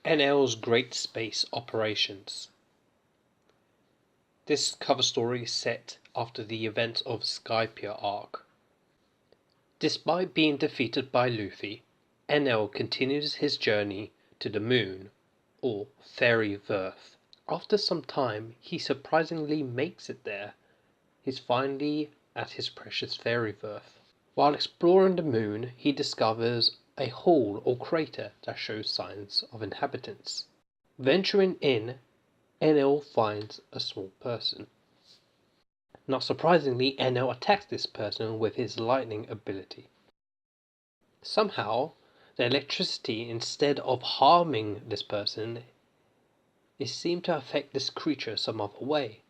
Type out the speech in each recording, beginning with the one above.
Enel's Great Space Operations. This cover story is set after the events of Skypiea arc. Despite being defeated by Luffy, Enel continues his journey to the moon, or Fairy Earth. After some time, he surprisingly makes it there. He's finally at his precious Fairy Earth. While exploring the moon, he discovers a hole or crater that shows signs of inhabitants. Venturing in, Enel finds a small person. Not surprisingly, Enel attacks this person with his lightning ability. Somehow, the electricity, instead of harming this person, it seemed to affect this creature some other way.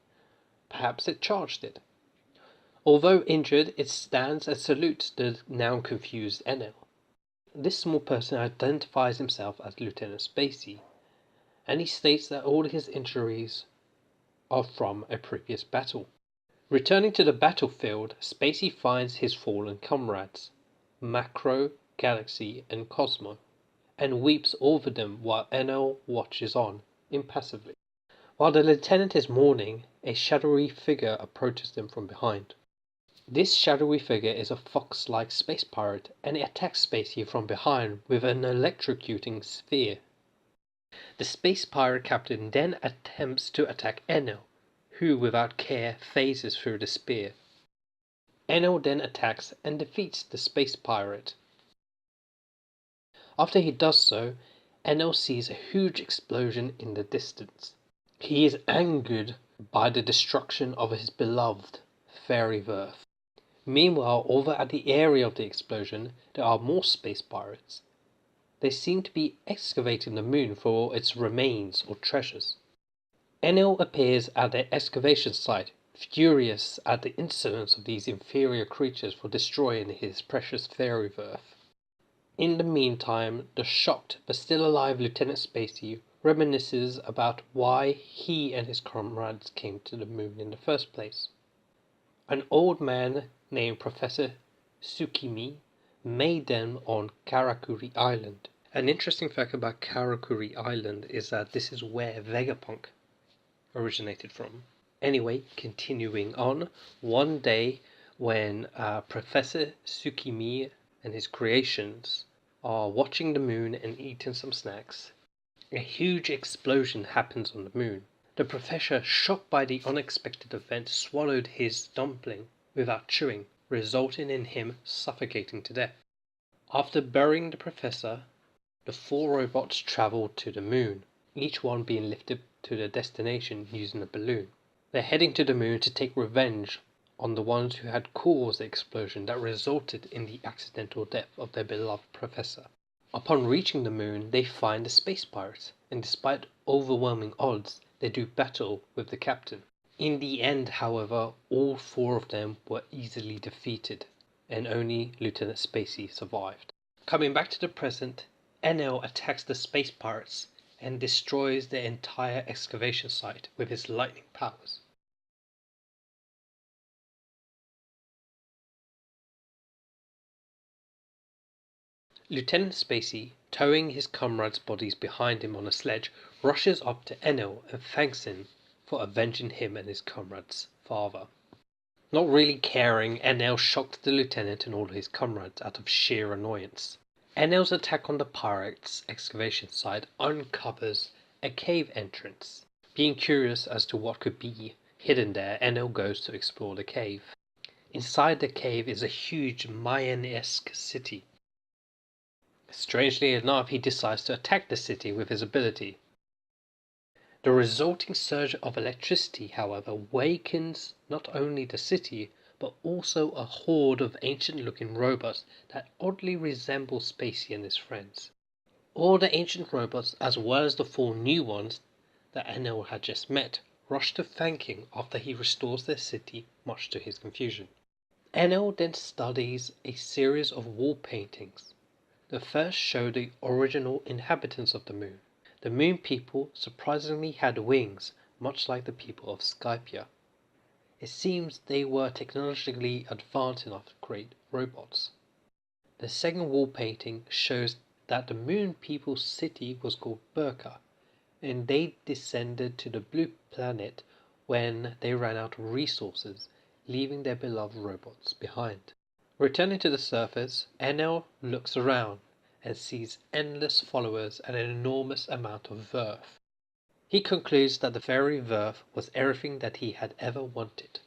Perhaps it charged it. Although injured, it stands and salutes the now confused Enel. This small person identifies himself as Lieutenant Spacey, and he states that all his injuries are from a previous battle. Returning to the battlefield, Spacey finds his fallen comrades, Macro, Galaxy, and Cosmo, and weeps over them while Enel watches on, impassively. While the lieutenant is mourning, a shadowy figure approaches them from behind. This shadowy figure is a fox-like space pirate, and it attacks Spacey from behind with an electrocuting sphere. The space pirate captain then attempts to attack Enel, who without care phases through the spear. Enel then attacks and defeats the space pirate. After he does so, Enel sees a huge explosion in the distance. He is angered by the destruction of his beloved Fairy Earth. Meanwhile, over at the area of the explosion, there are more space pirates. They seem to be excavating the moon for its remains or treasures. Enel appears at the excavation site, furious at the insolence of these inferior creatures for destroying his precious Fairy Earth. In the meantime, the shocked but still alive Lieutenant Spacey reminisces about why he and his comrades came to the moon in the first place. An old man named Professor Tsukimi made them on Karakuri Island. An interesting fact about Karakuri Island is that this is where Vegapunk originated from. Anyway, continuing on, one day when Professor Tsukimi and his creations are watching the moon and eating some snacks, a huge explosion happens on the moon. The professor, shocked by the unexpected event, swallowed his dumpling without chewing, resulting in him suffocating to death. After burying the professor, the 4 robots traveled to the moon, each one being lifted to their destination using a balloon. They're heading to the moon to take revenge on the ones who had caused the explosion that resulted in the accidental death of their beloved professor. Upon reaching the moon, they find the space pirates, and despite overwhelming odds, they do battle with the captain. In the end, however, all 4 of them were easily defeated, and only Lieutenant Spacey survived. Coming back to the present, Enel attacks the space pirates and destroys their entire excavation site with his lightning powers. Lieutenant Spacey, towing his comrades' bodies behind him on a sledge, rushes up to Enel and thanks him for avenging him and his comrades' father. Not really caring, Enel shocked the lieutenant and all his comrades out of sheer annoyance. Enel's attack on the pirates' excavation site uncovers a cave entrance. Being curious as to what could be hidden there, Enel goes to explore the cave. Inside the cave is a huge Mayan-esque city. Strangely enough, he decides to attack the city with his ability. The resulting surge of electricity, however, wakens not only the city, but also a horde of ancient-looking robots that oddly resemble Spacey and his friends. All the ancient robots, as well as the 4 new ones that Enel had just met, rush to thank him after he restores their city, much to his confusion. Enel then studies a series of wall paintings. The first show the original inhabitants of the moon. The moon people surprisingly had wings, much like the people of Skypiea. It seems they were technologically advanced enough to create robots. The second wall painting shows that the moon people's city was called Burka, and they descended to the blue planet when they ran out of resources, leaving their beloved robots behind. Returning to the surface, Enel looks around and sees endless followers and an enormous amount of verf. He concludes that the fairy verf was everything that he had ever wanted.